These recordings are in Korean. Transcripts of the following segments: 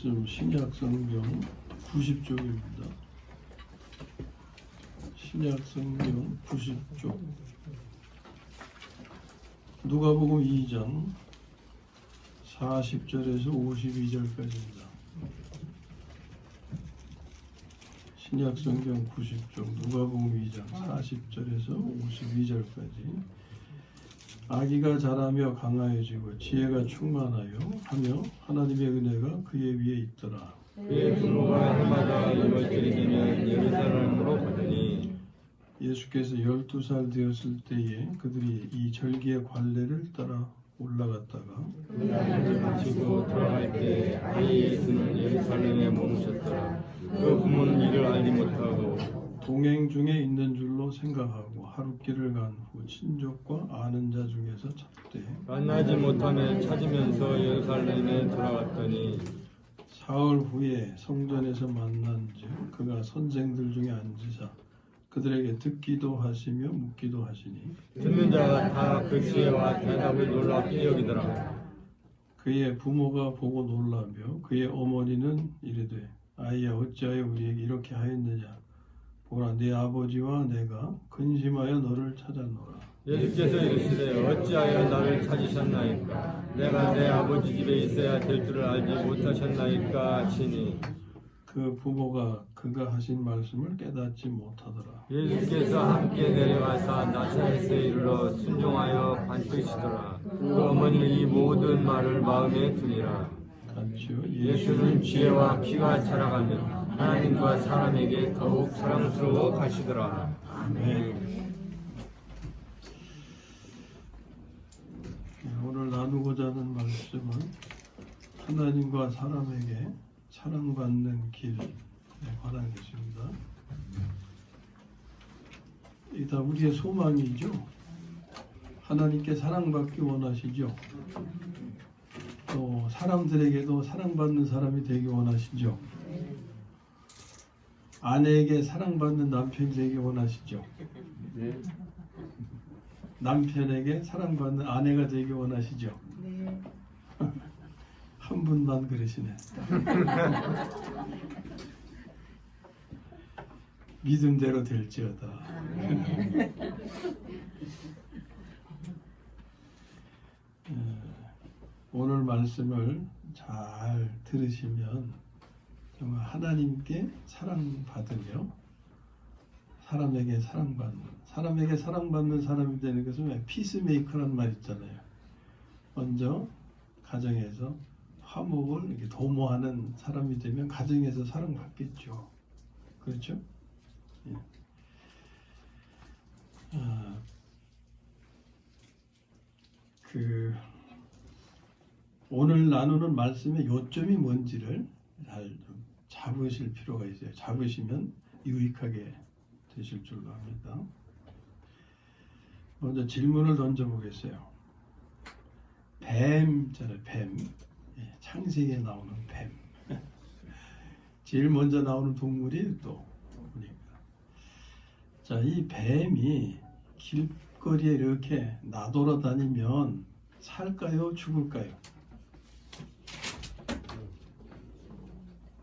지금 신약 성경 90쪽입니다. 신약 성경 90쪽 누가복음 2장 40절에서 52절까지입니다. 신약 성경 90쪽 누가복음 2장 40절에서 52절까지 아기가 자라며 강하여지고 지혜가 충만하여 하며 하나님의 은혜가 그의 위에 있더라. 그의 부모가 해마다 유월절이 되면 예루살렘으로 가더니 예수께서 12살 되었을 때에 그들이 이 절기의 관례를 따라 올라갔다가 하나님을 마치고 돌아갈 때 아이 예수는 예루살렘에 머무셨더라. 그 부모는 이를 알지 못하고 동행 중에 있는 줄로 생각하고 하룻길을 간 후 친족과 아는 자 중에서 찾되 만나지 못하며 찾으면서 예루살렘에 돌아갔더니 사흘 후에 성전에서 만난즉 그가 선생들 중에 앉으사 그들에게 듣기도 하시며 묻기도 하시니 듣는 자가 다 그 지혜와 대답을 놀랍게 여기더라. 그의 부모가 보고 놀라며 그의 어머니는 이르되 아이야 어찌하여 우리에게 이렇게 하였느냐 보라 네 아버지와 내가 근심하여 너를 찾았노라. 예수께서 이르시되 어찌하여 나를 찾으셨나이까? 내가 내 아버지 집에 있어야 될 줄을 알지 못하셨나이까 하시니 그 부모가 그가 하신 말씀을 깨닫지 못하더라. 예수께서 함께 내려가사 나사렛에 이르러 순종하여 반드시더라. 그 어머니는 이 모든 말을 마음에 두니라. 같이요. 예수는 지혜와 키가 자라가며 하나님과 사람에게 더욱 사랑스러워 가시더라. 아멘. 오늘 나누고자 하는 말씀은 하나님과 사람에게 사랑받는 길에 관한 것입니다. 이 다 우리의 소망이죠. 하나님께 사랑받기 원하시죠. 또 사람들에게도 사랑받는 사람이 되기 원하시죠. 아내에게 사랑받는 남편이 되기 원하시죠. 남편에게 사랑받는 아내가 되기 원하시죠. 한 분만 그러시네. 믿음대로 될지어다. 오늘 말씀을 잘 들으시면 정말 하나님께 사랑받으며 사람에게 사랑받는 사람이 되는 것은 왜 피스메이커라는 말 있잖아요. 먼저 가정에서 화목을 이렇게 도모하는 사람이 되면 가정에서 사랑받겠죠. 그렇죠? 예. 오늘 나누는 말씀의 요점이 뭔지를 잘 좀 잡으실 필요가 있어요. 잡으시면 유익하게 되실 줄로 합니다. 먼저 질문을 던져보겠어요. 뱀잖아요. 뱀. 예, 창세기에 나오는 뱀. 제일 먼저 나오는 동물이 또 보니까. 자, 이 뱀이 길거리에 이렇게 나돌아다니면 살까요? 죽을까요?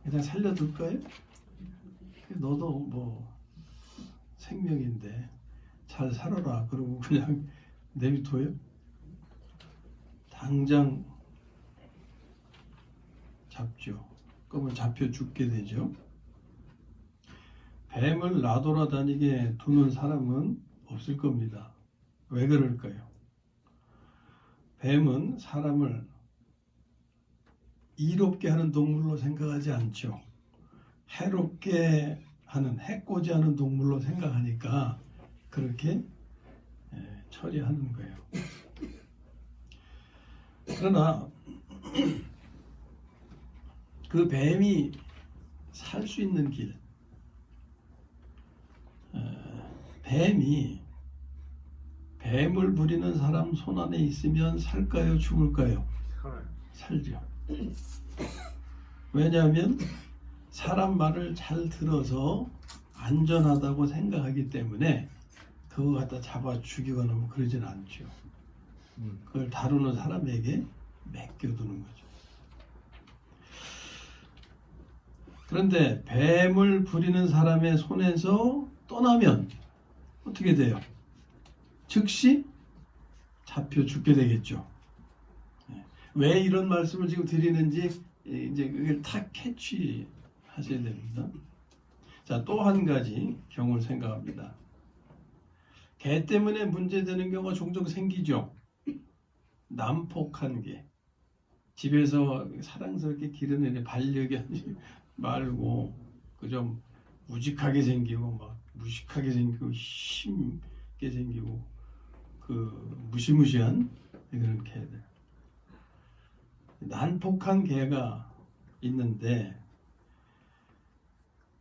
그냥 살려둘까요? 너도 뭐 생명인데 잘 살아라 그러고 그냥 내비둬요? 당장 잡죠. 그러면 잡혀 죽게 되죠. 뱀을 나돌아다니게 두는 사람은 없을 겁니다. 왜 그럴까요? 뱀은 사람을 이롭게 하는 동물로 생각하지 않죠. 해롭게 하는, 해코지하는 동물로 생각하니까 그렇게 처리하는 거예요. 그러나 그 뱀이 살 수 있는 길, 뱀을 부리는 사람 손 안에 있으면 살까요? 죽을까요? 살죠. 왜냐하면 사람 말을 잘 들어서 안전하다고 생각하기 때문에 그거 갖다 잡아 죽이거나 뭐 그러진 않죠. 그걸 다루는 사람에게 맡겨두는 거죠. 그런데 뱀을 부리는 사람의 손에서 떠나면 어떻게 돼요? 즉시 잡혀 죽게 되겠죠. 왜 이런 말씀을 지금 드리는지 이제 그걸 다 캐치하셔야 됩니다. 자, 또 한 가지 경우를 생각합니다. 개 때문에 문제되는 경우가 종종 생기죠. 난폭한 개. 집에서 사랑스럽게 기르는 반려견이 말고 그 좀 우직하게 생기고 막 무식하게 생기고 힘있게 생기고 그 무시무시한 그런 개들. 난폭한 개가 있는데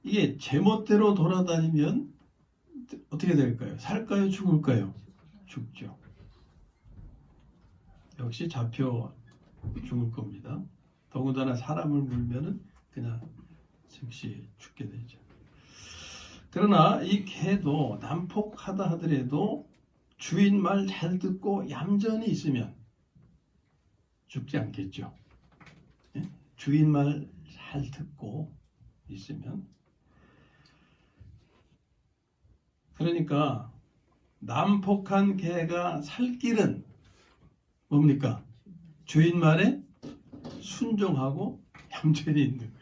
이게 제멋대로 돌아다니면 어떻게 될까요? 살까요? 죽을까요? 죽죠. 역시 잡혀 죽을 겁니다. 더군다나 사람을 물면은 그냥 즉시 죽게 되죠. 그러나 이 개도 난폭하다 하더라도 주인 말 잘 듣고 얌전히 있으면 죽지 않겠죠. 예? 주인 말 잘 듣고 있으면. 그러니까 난폭한 개가 살 길은 뭡니까? 주인 말에 순종하고 얌전히 있는 거예요.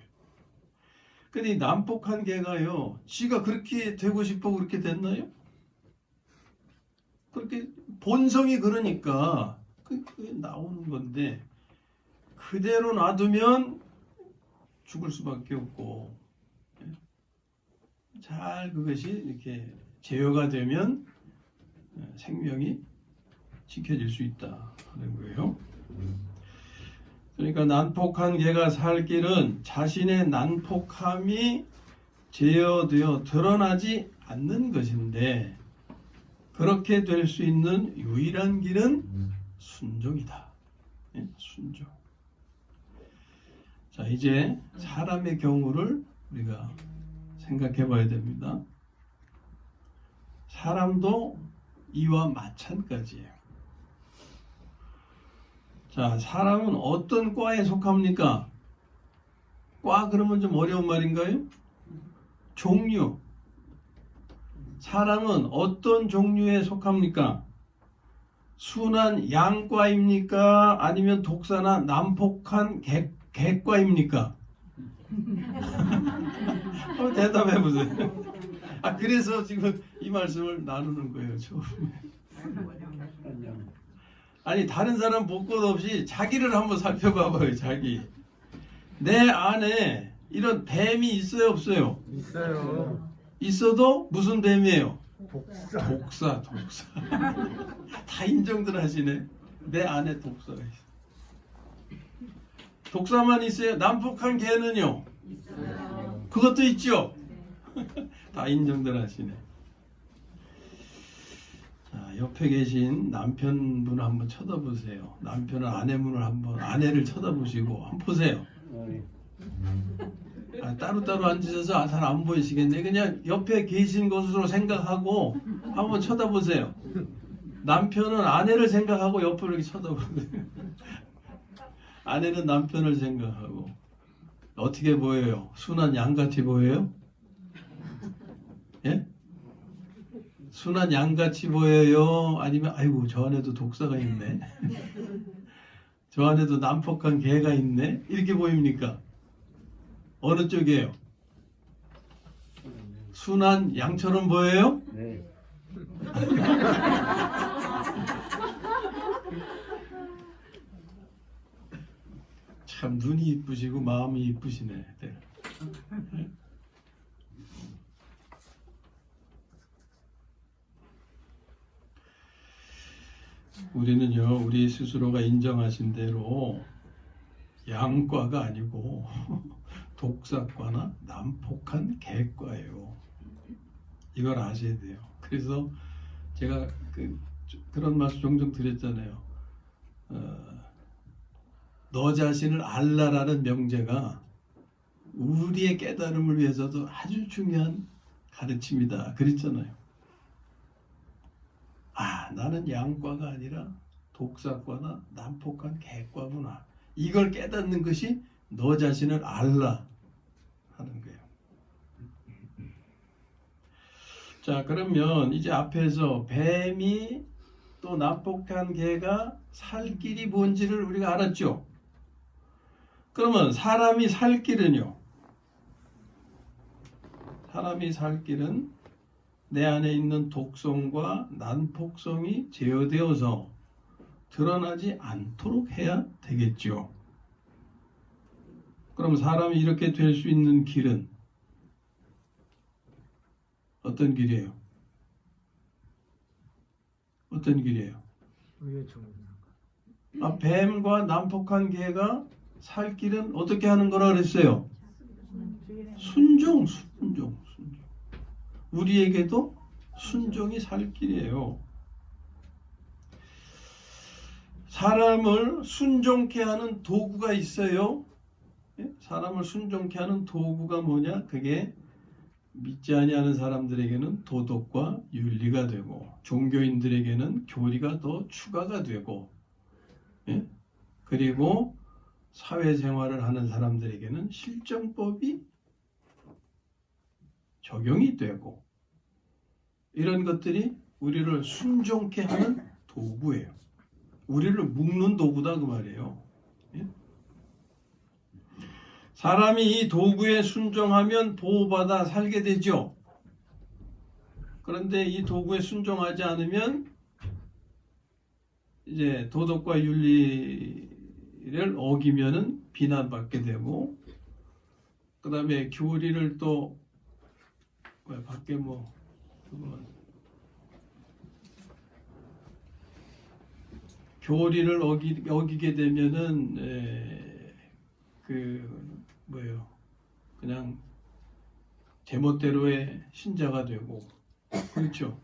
근데 난폭한 개가요, 지가 그렇게 되고 싶어 그렇게 됐나요? 그렇게 본성이 그러니까 그게 나오는 건데 그대로 놔두면 죽을 수밖에 없고, 잘 그것이 이렇게 제어가 되면 생명이 지켜질 수 있다 하는 거예요. 그러니까 난폭한 개가 살 길은 자신의 난폭함이 제어되어 드러나지 않는 것인데 그렇게 될 수 있는 유일한 길은 순종이다. 순종. 자, 이제 사람의 경우를 우리가 생각해 봐야 됩니다. 사람도 이와 마찬가지예요. 자, 사람은 어떤 과에 속합니까? 과 그러면 좀 어려운 말인가요? 종류. 사람은 어떤 종류에 속합니까? 순한 양과입니까? 아니면 독사나 난폭한 개과입니까? 한번 대답해 보세요. 아, 그래서 지금 이 말씀을 나누는 거예요, 처음에. 아니, 다른 사람 볼 것 없이 자기를 한번 살펴봐봐요, 자기. 내 안에 이런 뱀이 있어요, 없어요? 있어요. 있어도 무슨 뱀이에요? 독사. 독사. 다 인정들 하시네. 내 안에 독사가 있어. 독사만 있어요? 난폭한 개는요? 있어요. 그것도 있죠? 다 인정들 하시네. 자, 옆에 계신 남편분을 한번 쳐다보세요. 남편은 아내를 쳐다보시고 한번 보세요. 아, 따로따로 앉으셔서 잘 안 보이시겠네. 그냥 옆에 계신 것으로 생각하고 한번 쳐다보세요. 남편은 아내를 생각하고 옆으로 이렇게 쳐다보세요. 아내는 남편을 생각하고. 어떻게 보여요? 순한 양같이 보여요? 예? 순한 양같이 보여요? 아니면 아이고 저 안에도 독사가 있네. 저 안에도 난폭한 개가 있네. 이렇게 보입니까? 어느 쪽이에요? 순한 양처럼 보여요? 네. 참 눈이 이쁘시고 마음이 이쁘시네. 네. 우리는요, 우리 스스로가 인정하신 대로 양과가 아니고 독사과나 난폭한 개과예요. 이걸 아셔야 돼요. 그래서 제가 그런 말씀 종종 드렸잖아요. 너 자신을 알라라는 명제가 우리의 깨달음을 위해서도 아주 중요한 가르침이다. 그랬잖아요. 아, 나는 양과가 아니라 독사과나 난폭한 개과구나. 이걸 깨닫는 것이 너 자신을 알라 하는 거예요. 자, 그러면 이제 앞에서 뱀이 또 난폭한 개가 살 길이 뭔지를 우리가 알았죠. 그러면 사람이 살 길은요? 사람이 살 길은 내 안에 있는 독성과 난폭성이 제어되어서 드러나지 않도록 해야 되겠죠. 그럼 사람이 이렇게 될 수 있는 길은 어떤 길이에요? 어떤 길이에요? 뱀과 난폭한 개가 살 길은 어떻게 하는 거라 그랬어요? 순종. 우리에게도 순종이 살 길이에요. 사람을 순종케 하는 도구가 있어요. 사람을 순종케 하는 도구가 뭐냐? 그게 믿지 아니하는 사람들에게는 도덕과 윤리가 되고, 종교인들에게는 교리가 더 추가가 되고, 그리고 사회생활을 하는 사람들에게는 실정법이 적용이 되고, 이런 것들이 우리를 순종케 하는 도구예요. 우리를 묶는 도구다 그 말이에요. 사람이 이 도구에 순종하면 보호받아 살게 되죠. 그런데 이 도구에 순종하지 않으면 이제 도덕과 윤리를 어기면은 비난받게 되고, 그 다음에 교리를 또 밖에 교리를 어기게 되면은 그냥 제멋대로의 신자가 되고, 그렇죠.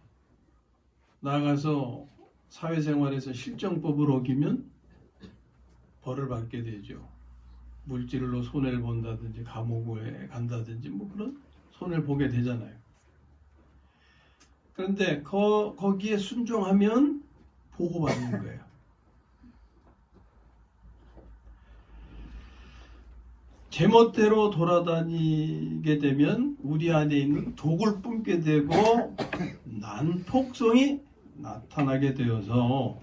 나가서 사회생활에서 실정법을 어기면 벌을 받게 되죠. 물질로 손해를 본다든지 감옥에 간다든지 그런 손해를 보게 되잖아요. 그런데 거기에 순종하면 보호받는 거예요. 제멋대로 돌아다니게 되면 우리 안에 있는 독을 뿜게 되고 난폭성이 나타나게 되어서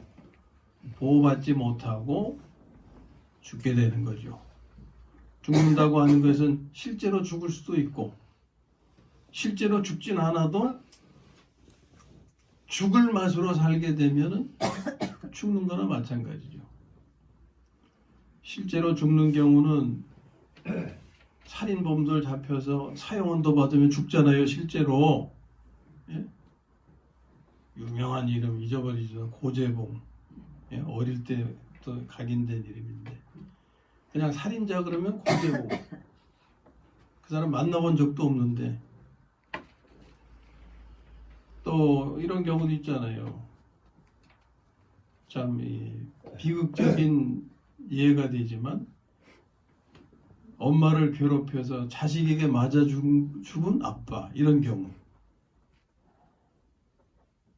보호받지 못하고 죽게 되는 거죠. 죽는다고 하는 것은 실제로 죽을 수도 있고, 실제로 죽진 않아도 죽을 맛으로 살게 되면 죽는 거나 마찬가지죠. 실제로 죽는 경우는 살인범들 잡혀서 사형원도 받으면 죽잖아요. 실제로. 유명한 이름 잊어버리죠. 고재봉. 어릴 때 또 각인된 이름인데, 그냥 살인자 그러면 고재봉. 그 사람 만나본 적도 없는데. 또 이런 경우도 있잖아요. 참 비극적인 예가 되지만, 엄마를 괴롭혀서 자식에게 맞아 죽은 아빠, 이런 경우.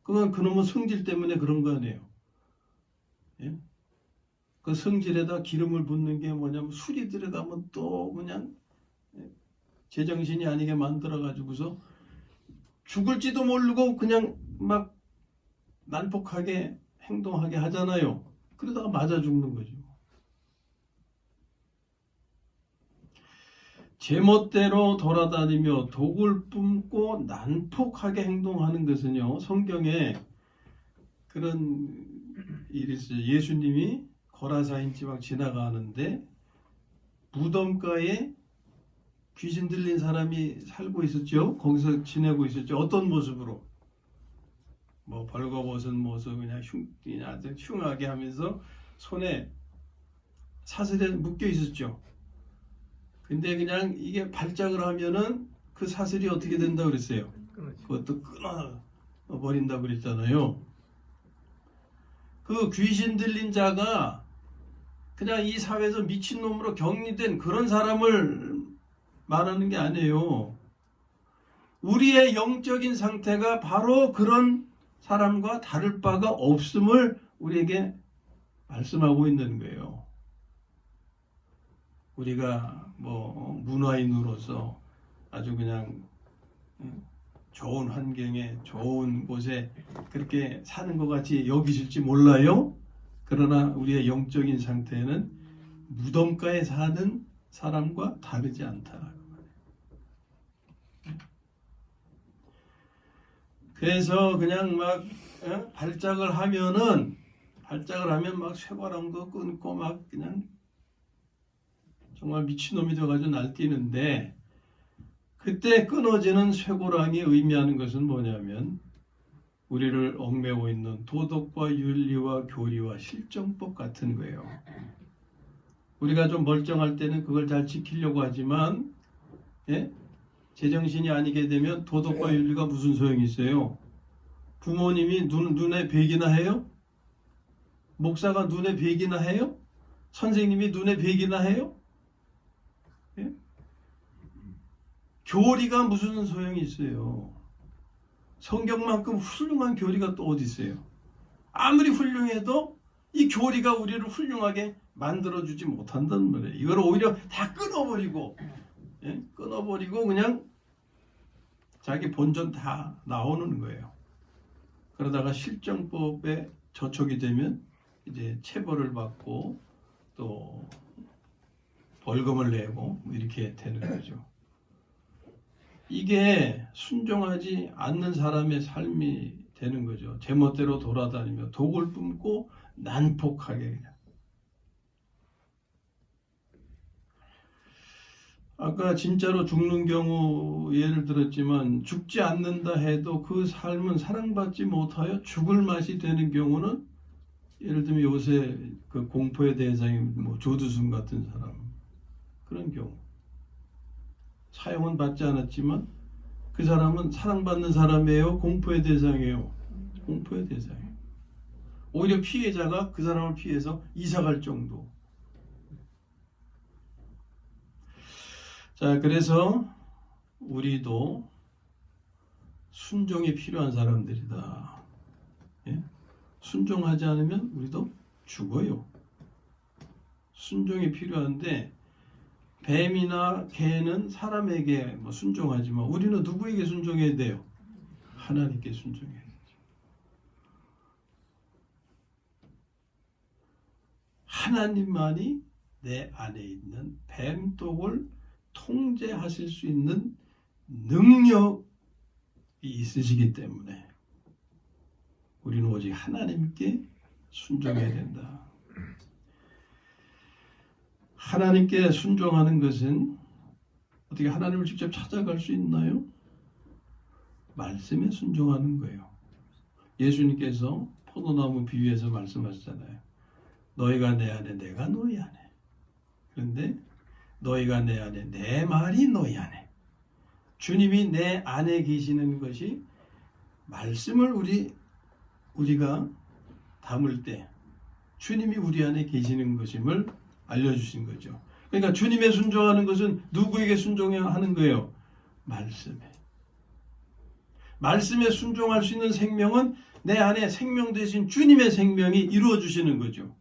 그건 그놈의 성질 때문에 그런 거 아니에요. 그 성질에다 기름을 붓는 게 뭐냐면 술이 들어가면 또 그냥 제정신이 아니게 만들어가지고서 죽을지도 모르고 그냥 막 난폭하게 행동하게 하잖아요. 그러다가 맞아 죽는 거죠. 제멋대로 돌아다니며 독을 뿜고 난폭하게 행동하는 것은요, 성경에 그런 일이 있어요. 예수님이 거라사인 지방 지나가는데 무덤가에 귀신 들린 사람이 살고 있었죠. 거기서 지내고 있었죠. 어떤 모습으로? 벌거벗은 모습, 그냥 아주 흉하게 하면서 손에 사슬에 묶여 있었죠. 근데 그냥 이게 발작을 하면은 그 사슬이 어떻게 된다고 그랬어요? 그것도 끊어버린다고 그랬잖아요. 그 귀신 들린 자가 그냥 이 사회에서 미친놈으로 격리된 그런 사람을 말하는 게 아니에요. 우리의 영적인 상태가 바로 그런 사람과 다를 바가 없음을 우리에게 말씀하고 있는 거예요. 우리가 문화인으로서 아주 그냥 좋은 환경에 좋은 곳에 그렇게 사는 것 같이 여기실지 몰라요. 그러나 우리의 영적인 상태는 무덤가에 사는 사람과 다르지 않다. 그래서 그냥 막 발작을 하면 막 쇠고랑도 끊고 막 그냥 정말 미친놈이 돼가지고 날뛰는데, 그때 끊어지는 쇠고랑이 의미하는 것은 뭐냐면 우리를 얽매고 있는 도덕과 윤리와 교리와 실정법 같은 거예요. 우리가 좀 멀쩡할 때는 그걸 잘 지키려고 하지만 제정신이 아니게 되면 도덕과 윤리가 무슨 소용이 있어요? 부모님이 눈에 뵈기나 해요? 목사가 눈에 뵈기나 해요? 선생님이 눈에 뵈기나 해요? 예? 교리가 무슨 소용이 있어요? 성경만큼 훌륭한 교리가 또 어디 있어요? 아무리 훌륭해도 이 교리가 우리를 훌륭하게 만들어주지 못한다는 말이에요. 이걸 오히려 다 끊어버리고 그냥 자기 본전 다 나오는 거예요. 그러다가 실정법에 저촉이 되면 이제 체벌을 받고 또 벌금을 내고 이렇게 되는 거죠. 이게 순종하지 않는 사람의 삶이 되는 거죠. 제멋대로 돌아다니며 독을 뿜고 난폭하게 그냥. 아까 진짜로 죽는 경우 예를 들었지만, 죽지 않는다 해도 그 삶은 사랑받지 못하여 죽을 맛이 되는 경우는, 예를 들면 요새 그 공포의 대상이 조두순 같은 사람, 그런 경우 사형은 받지 않았지만 그 사람은 사랑받는 사람이에요? 공포의 대상이에요? 공포의 대상이에요. 오히려 피해자가 그 사람을 피해서 이사갈 정도. 자, 그래서 우리도 순종이 필요한 사람들이다. 순종하지 않으면 우리도 죽어요. 순종이 필요한데, 뱀이나 개는 사람에게 순종하지만 우리는 누구에게 순종해야 돼요? 하나님께 순종해야 되죠. 하나님만이 내 안에 있는 뱀독을 통제하실 수 있는 능력이 있으시기 때문에 우리는 오직 하나님께 순종해야 된다. 하나님께 순종하는 것은 어떻게 하나님을 직접 찾아갈 수 있나요? 말씀에 순종하는 거예요. 예수님께서 포도나무 비유에서 말씀하셨잖아요. 너희가 내 안에, 내가 너희 안에. 그런데 너희가 내 안에, 내 말이 너희 안에. 주님이 내 안에 계시는 것이 말씀을 우리가 담을 때 주님이 우리 안에 계시는 것임을 알려주신 거죠. 그러니까 주님에 순종하는 것은 누구에게 순종해야 하는 거예요? 말씀에. 말씀에 순종할 수 있는 생명은 내 안에 생명 되신 주님의 생명이 이루어 주시는 거죠.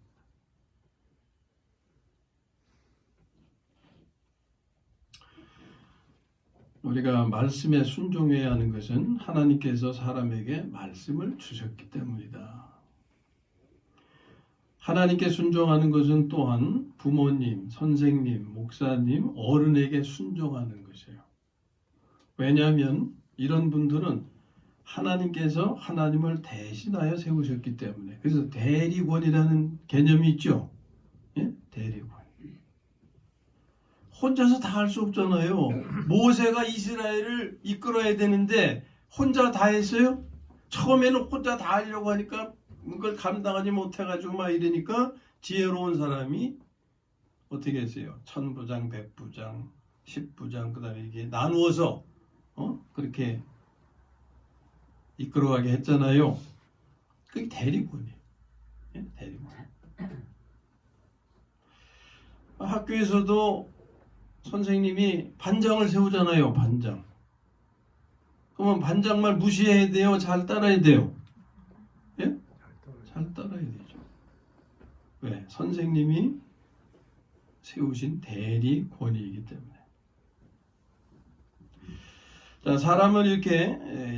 우리가 말씀에 순종해야 하는 것은 하나님께서 사람에게 말씀을 주셨기 때문이다. 하나님께 순종하는 것은 또한 부모님, 선생님, 목사님, 어른에게 순종하는 것이에요. 왜냐하면 이런 분들은 하나님께서 하나님을 대신하여 세우셨기 때문에. 그래서 대리권이라는 개념이 있죠. 대리권. 혼자서 다 할 수 없잖아요. 모세가 이스라엘을 이끌어야 되는데 혼자 다 했어요? 처음에는 혼자 다 하려고 하니까 그걸 감당하지 못해가지고 막 이러니까 지혜로운 사람이 어떻게 했어요? 1000부장, 100부장, 10부장, 그 다음에 이게 나누어서 그렇게 이끌어가게 했잖아요. 그게 대리권이에요. 대리권. 학교에서도 선생님이 반장을 세우잖아요. 반장. 그러면 반장 말 무시해야 돼요? 잘 따라야 돼요? 잘 따라야 되죠. 왜? 선생님이 세우신 대리권이기 때문에. 자, 사람을 이렇게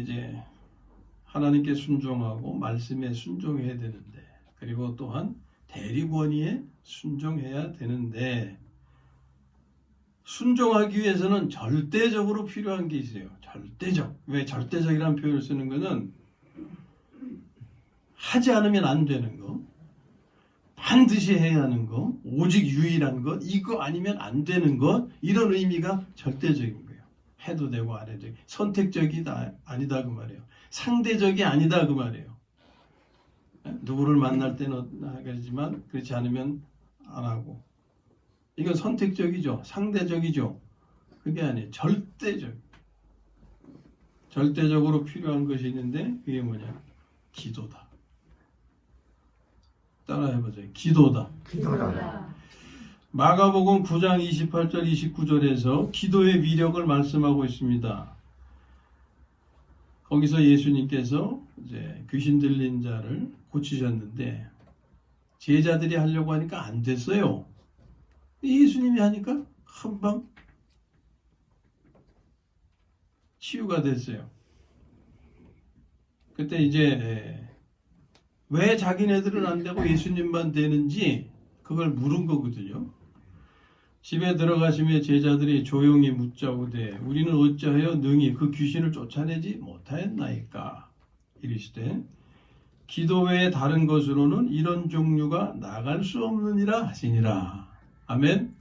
하나님께 순종하고 말씀에 순종해야 되는데, 그리고 또한 대리권위에 순종해야 되는데, 순종하기 위해서는 절대적으로 필요한 게 있어요. 절대적. 왜 절대적이라는 표현을 쓰는 것은 하지 않으면 안 되는 거, 반드시 해야 하는 거, 오직 유일한 것, 이거 아니면 안 되는 것, 이런 의미가 절대적인 거예요. 해도 되고 안 해도 되고, 선택적이다 아니다 그 말이에요. 상대적이 아니다 그 말이에요. 누구를 만날 때는 하겠지만 그렇지 않으면 안 하고, 이건 선택적이죠. 상대적이죠. 그게 아니에요. 절대적. 절대적으로 필요한 것이 있는데 그게 뭐냐? 기도다. 따라해보세요. 기도다. 기도다. 마가복음 9장 28절 29절에서 기도의 위력을 말씀하고 있습니다. 거기서 예수님께서 이제 귀신 들린 자를 고치셨는데 제자들이 하려고 하니까 안 됐어요. 예수님이 하니까 금방 치유가 됐어요. 그때 이제 왜 자기네들은 안 되고 예수님만 되는지 그걸 물은 거거든요. 집에 들어가시며 제자들이 조용히 묻자오되 우리는 어찌하여 능히 그 귀신을 쫓아내지 못하였나이까. 이르시되 기도 외에 다른 것으로는 이런 종류가 나갈 수 없느니라 하시니라. 아멘.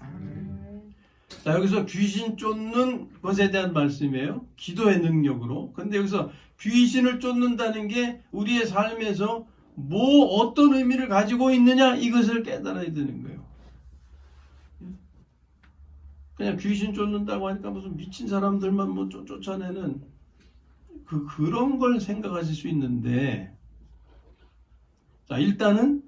자, 여기서 귀신 쫓는 것에 대한 말씀이에요. 기도의 능력으로. 근데 여기서 귀신을 쫓는다는 게 우리의 삶에서 어떤 의미를 가지고 있느냐, 이것을 깨달아야 되는 거예요. 그냥 귀신 쫓는다고 하니까 무슨 미친 사람들만 쫓아내는 그런 걸 생각하실 수 있는데, 자, 일단은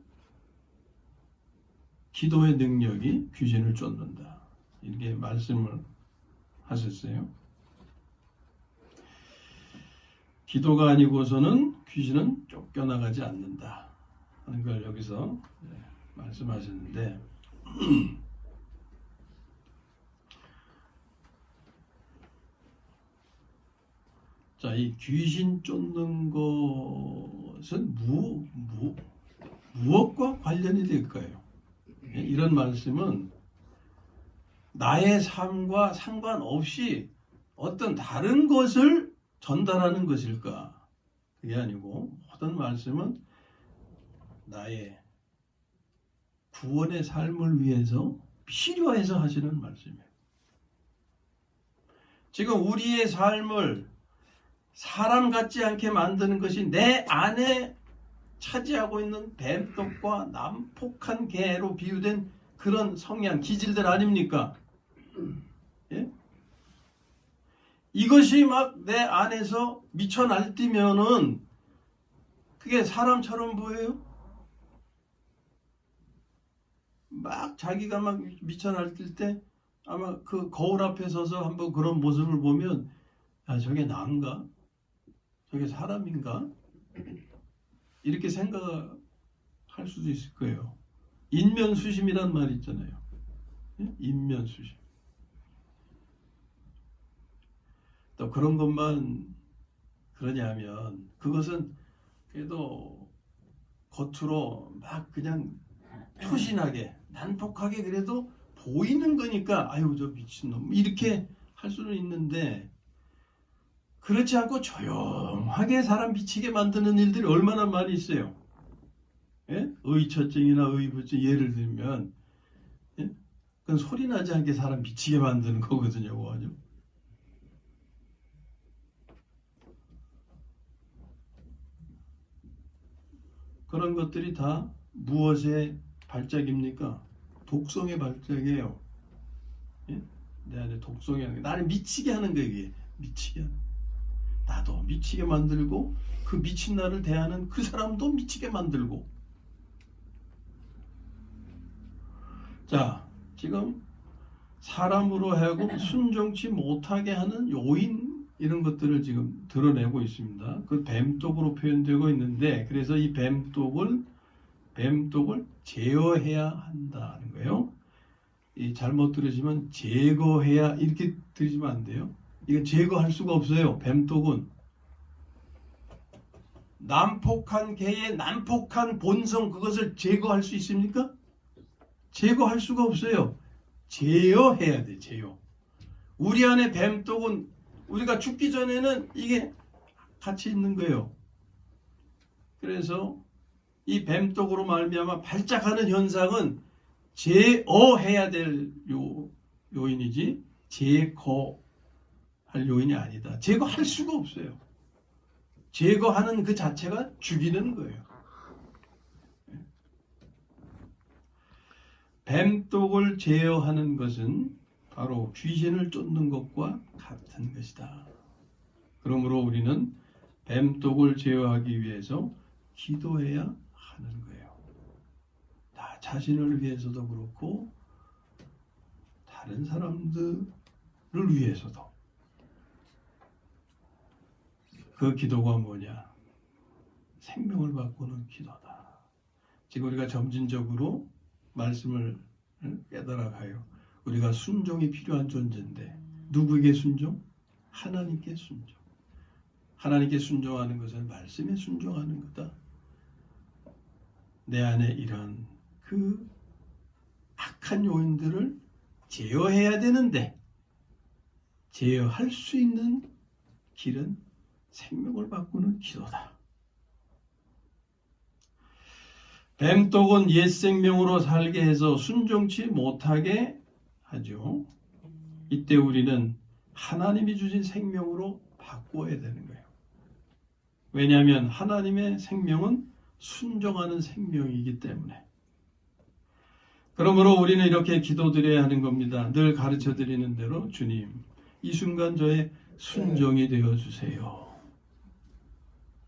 기도의 능력이 귀신을 쫓는다. 이렇게 말씀을 하셨어요. 기도가 아니고서는 귀신은 쫓겨나가지 않는다 하는 걸 여기서 말씀하셨는데, 자, 이 귀신 쫓는 것은 무엇과 관련이 될까요? 이런 말씀은 나의 삶과 상관없이 어떤 다른 것을 전달하는 것일까? 그게 아니고 모든 말씀은 나의 구원의 삶을 위해서 필요해서 하시는 말씀이에요. 지금 우리의 삶을 사람 같지 않게 만드는 것이 내 안에 차지하고 있는 뱀떡과 난폭한 개로 비유된 그런 성향, 기질들 아닙니까? 예? 이것이 막 내 안에서 미쳐 날뛰면은 그게 사람처럼 보여요? 막 자기가 막 미쳐 날뛸 때 아마 그 거울 앞에 서서 한번 그런 모습을 보면, 야, 저게 나인가? 저게 사람인가? 이렇게 생각할 수도 있을 거예요. 인면수심이란 말이 있잖아요. 예? 인면수심. 또 그런 것만 그러냐면 그것은 그래도 겉으로 막 그냥 표신하게 난폭하게 그래도 보이는 거니까 아유 저 미친놈 이렇게 할 수는 있는데, 그렇지 않고 조용하게 사람 미치게 만드는 일들이 얼마나 많이 있어요. 예? 의처증이나 의부증 예를 들면, 예? 그건 소리 나지 않게 사람 미치게 만드는 거거든요. 뭐죠? 그런 것들이 다 무엇의 발작입니까? 독성의 발작이에요. 예? 내 안에 독성이 하는 게 나를 미치게 하는 거예요. 이게 미치게 하는 거. 나도 미치게 만들고 그 미친 나를 대하는 그 사람도 미치게 만들고. 자, 지금 사람으로 하여금 순종치 못하게 하는 요인, 이런 것들을 지금 드러내고 있습니다. 그 뱀독으로 표현되고 있는데, 그래서 이 뱀독을 제어해야 한다는 거예요. 이 잘못 들으시면 제거해야 이렇게 들으시면 안 돼요. 이거 제거할 수가 없어요. 뱀독은 난폭한 개의 난폭한 본성 그것을 제거할 수 있습니까? 제거할 수가 없어요. 제어해야 돼. 제어. 우리 안에 뱀독은 우리가 죽기 전에는 이게 같이 있는 거예요. 그래서 이 뱀독으로 말미암아 발작하는 현상은 제어해야 될 요인이지 제거할 요인이 아니다. 제거할 수가 없어요. 제거하는 그 자체가 죽이는 거예요. 뱀독을 제어하는 것은 바로 귀신을 쫓는 것과 같은 것이다. 그러므로 우리는 뱀독을 제어하기 위해서 기도해야 하는 거예요. 나 자신을 위해서도 그렇고 다른 사람들을 위해서도. 그 기도가 뭐냐? 생명을 바꾸는 기도다. 지금 우리가 점진적으로 말씀을 깨달아가요. 우리가 순종이 필요한 존재인데 누구에게 순종? 하나님께 순종. 하나님께 순종하는 것은 말씀에 순종하는 거다. 내 안에 이런 그 악한 요인들을 제어해야 되는데 제어할 수 있는 길은 생명을 바꾸는 기도다. 뱀독은 옛 생명으로 살게 해서 순종치 못하게 하죠. 이때 우리는 하나님이 주신 생명으로 바꿔야 되는 거예요. 왜냐하면 하나님의 생명은 순종하는 생명이기 때문에. 그러므로 우리는 이렇게 기도드려야 하는 겁니다. 늘 가르쳐 드리는 대로 주님, 이 순간 저의 순종이 되어 주세요.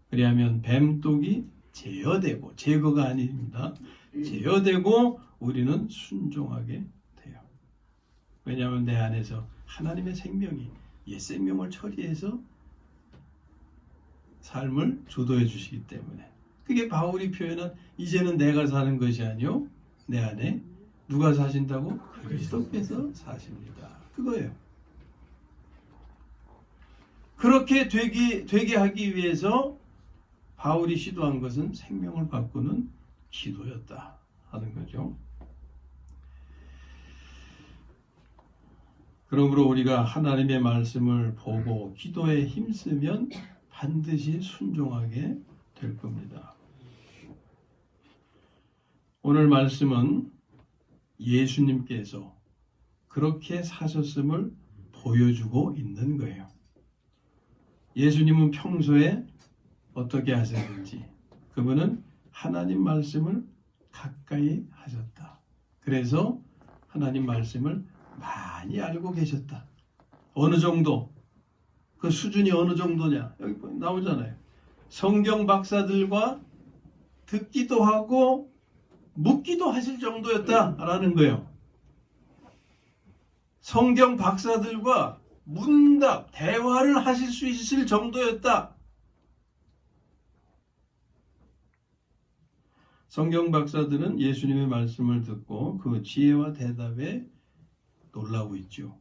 그리하면 뱀독이 제어되고, 제거가 아닙니다. 제어되고 우리는 순종하게 돼요. 왜냐하면 내 안에서 하나님의 생명이 옛 생명을 처리해서 삶을 주도해 주시기 때문에. 그게 바울이 표현한 이제는 내가 사는 것이 아니요 내 안에 누가 사신다고? 그리스도께서 사십니다. 그거예요. 그렇게 되게 하기 위해서 바울이 시도한 것은 생명을 바꾸는 기도였다 하는 거죠. 그러므로 우리가 하나님의 말씀을 보고 기도에 힘쓰면 반드시 순종하게 될 겁니다. 오늘 말씀은 예수님께서 그렇게 사셨음을 보여주고 있는 거예요. 예수님은 평소에 어떻게 하셨는지, 그분은 하나님 말씀을 가까이 하셨다. 그래서 하나님 말씀을 많이 알고 계셨다. 어느 정도? 그 수준이 어느 정도냐? 여기 나오잖아요. 성경 박사들과 듣기도 하고 묻기도 하실 정도였다라는 거예요. 성경 박사들과 문답, 대화를 하실 수 있을 정도였다. 성경 박사들은 예수님의 말씀을 듣고 그 지혜와 대답에 놀라고 있죠.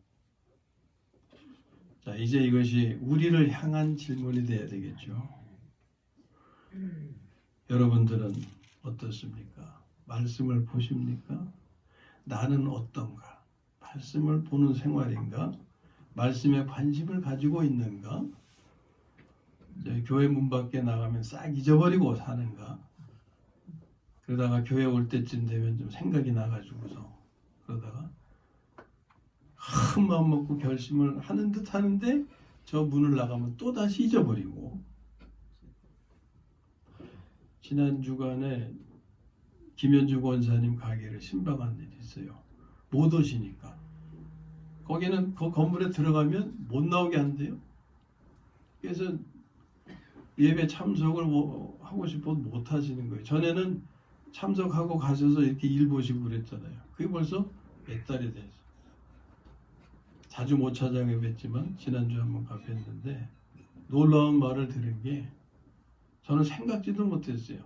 자, 이제 이것이 우리를 향한 질문이 되어야 되겠죠. 여러분들은 어떻습니까? 말씀을 보십니까? 나는 어떤가? 말씀을 보는 생활인가? 말씀에 관심을 가지고 있는가? 교회 문 밖에 나가면 싹 잊어버리고 사는가? 그러다가 교회 올 때쯤 되면 좀 생각이 나가지고서 그러다가 큰 마음 먹고 결심을 하는 듯 하는데 저 문을 나가면 또 다시 잊어버리고. 지난 주간에 김현주 권사님 가게를 신방한 일이 있어요. 못 오시니까. 거기는 그 건물에 들어가면 못 나오게 한대요. 그래서 예배 참석을 하고 싶어도 못 하시는 거예요. 전에는 참석하고 가셔서 이렇게 일 보시고 그랬잖아요. 그게 벌써 몇 달이 됐어요. 자주 못 찾아뵙지만 지난주에 한번 뵙했는데 놀라운 말을 들은 게 저는 생각지도 못했어요.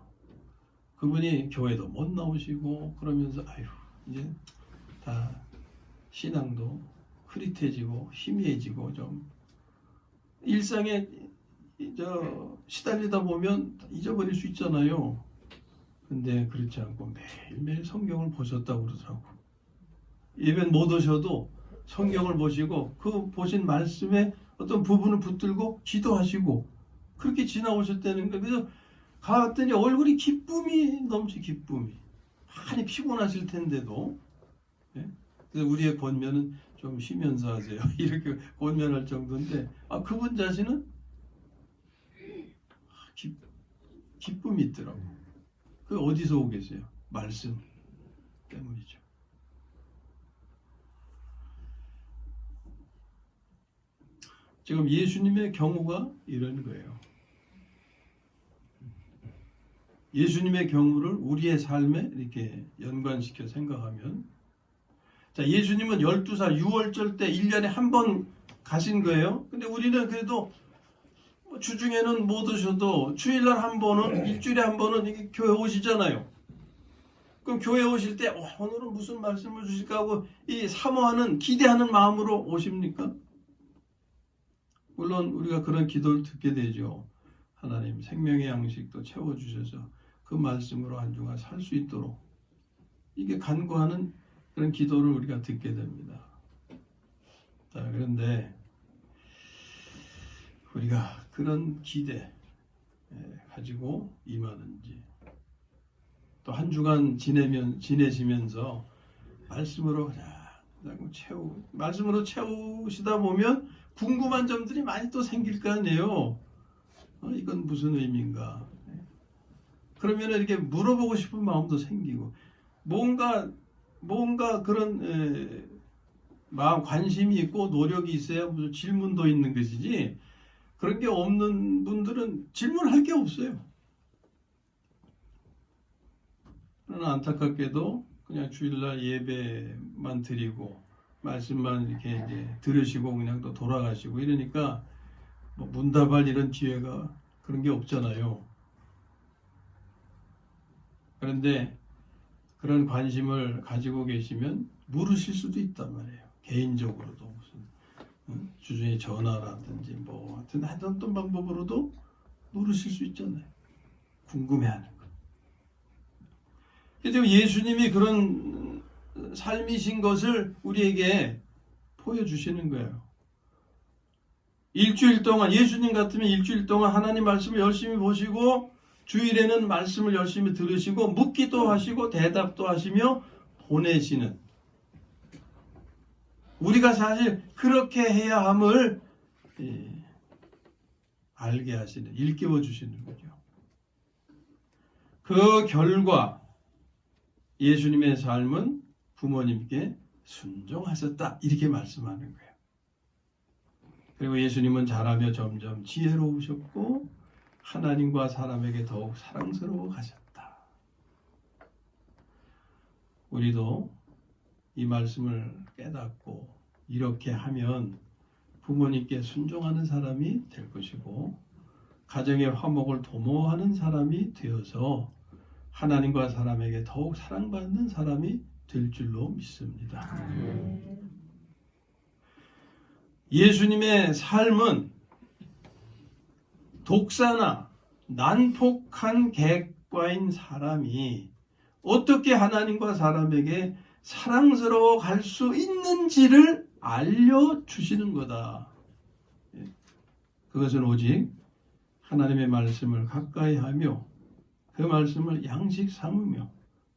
그분이 교회도 못 나오시고 그러면서 아유 이제 다 신앙도 흐릿해지고 희미해지고 좀 일상에 시달리다 보면 잊어버릴 수 있잖아요. 근데 그렇지 않고 매일매일 성경을 보셨다고 그러더라고. 예배 못 오셔도 성경을 보시고 그 보신 말씀에 어떤 부분을 붙들고 기도하시고 그렇게 지나오셨다는 거예요. 그래서 갔더니 얼굴이 기쁨이 넘치 기쁨이. 많이 피곤하실 텐데도. 예? 그래서 우리의 권면은 좀 쉬면서 하세요. 이렇게 권면할 정도인데 그분 자신은 기쁨이 있더라고. 그 어디서 오겠어요? 말씀 때문이죠. 지금 예수님의 경우가 이런 거예요. 예수님의 경우를 우리의 삶에 이렇게 연관시켜 생각하면, 자, 예수님은 12살 6월절 때 1년에 한 번 가신 거예요. 근데 우리는 그래도 주중에는 못 오셔도 주일날 한 번은, 일주일에 한 번은 이렇게 교회 오시잖아요. 그럼 교회 오실 때 오늘은 무슨 말씀을 주실까 하고 이 사모하는, 기대하는 마음으로 오십니까? 물론 우리가 그런 기도를 듣게 되죠. 하나님 생명의 양식도 채워주셔서 그 말씀으로 한 주간 살 수 있도록, 이게 간구하는 그런 기도를 우리가 듣게 됩니다. 자, 그런데 우리가 그런 기대 가지고 임하는지, 또 한 주간 지내시면서 말씀으로 그냥 말씀으로 채우시다 보면 궁금한 점들이 많이 또 생길 거 아니에요. 이건 무슨 의미인가? 그러면 이렇게 물어보고 싶은 마음도 생기고, 뭔가 그런 마음, 관심이 있고 노력이 있어야 무슨 질문도 있는 것이지, 그런 게 없는 분들은 질문할 게 없어요. 그러나 안타깝게도 그냥 주일날 예배만 드리고 말씀만 이렇게 이제 들으시고 그냥 또 돌아가시고 이러니까 뭐 문답할 이런 기회가 그런 게 없잖아요. 그런데 그런 관심을 가지고 계시면 물으실 수도 있단 말이에요. 개인적으로도 무슨 주중에 전화라든지 뭐 하여튼 어떤 방법으로도 물으실 수 있잖아요. 궁금해하는 거. 그래서 예수님이 그런 삶이신 것을 우리에게 보여주시는 거예요. 일주일 동안, 예수님 같으면 일주일 동안 하나님 말씀을 열심히 보시고 주일에는 말씀을 열심히 들으시고 묻기도 하시고 대답도 하시며 보내시는, 우리가 사실 그렇게 해야 함을 알게 하시는, 일깨워 주시는 거죠. 그 결과 예수님의 삶은 부모님께 순종하셨다, 이렇게 말씀하는 거예요. 그리고 예수님은 자라며 점점 지혜로우셨고 하나님과 사람에게 더욱 사랑스러워 가셨다. 우리도 이 말씀을 깨닫고 이렇게 하면 부모님께 순종하는 사람이 될 것이고 가정의 화목을 도모하는 사람이 되어서 하나님과 사람에게 더욱 사랑받는 사람이 될 줄로 믿습니다. 예수님의 삶은 독사나 난폭한 객과인 사람이 어떻게 하나님과 사람에게 사랑스러워 갈 수 있는지를 알려주시는 거다. 그것은 오직 하나님의 말씀을 가까이 하며 그 말씀을 양식 삼으며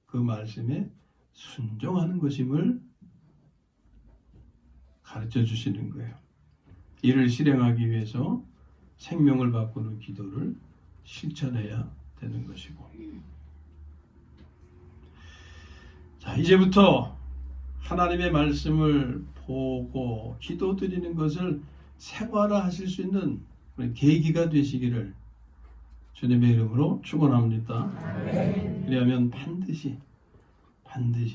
그 말씀에 순종하는 것임을 가르쳐 주시는 거예요. 이를 실행하기 위해서 생명을 바꾸는 기도를 실천해야 되는 것이고, 자, 이제부터 하나님의 말씀을 보고 기도드리는 것을 생활화하실 수 있는 그런 계기가 되시기를 주님의 이름으로 축원합니다. 그리하면 반드시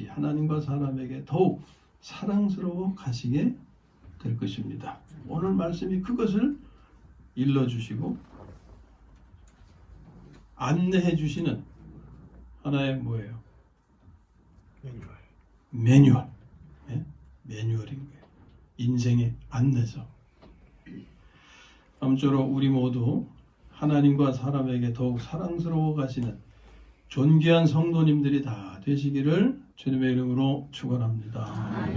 하나님과 사람에게 더욱 사랑스러워 가시게 될 것입니다. 오늘 말씀이 그것을 일러주시고 안내해 주시는 하나의 뭐예요? 매뉴얼. 네? 매뉴얼인 거예요. 인생의 안내서. 아무쪼록 우리 모두 하나님과 사람에게 더욱 사랑스러워 가시는 존귀한 성도님들이 다 되시기를 주님의 이름으로 축원합니다.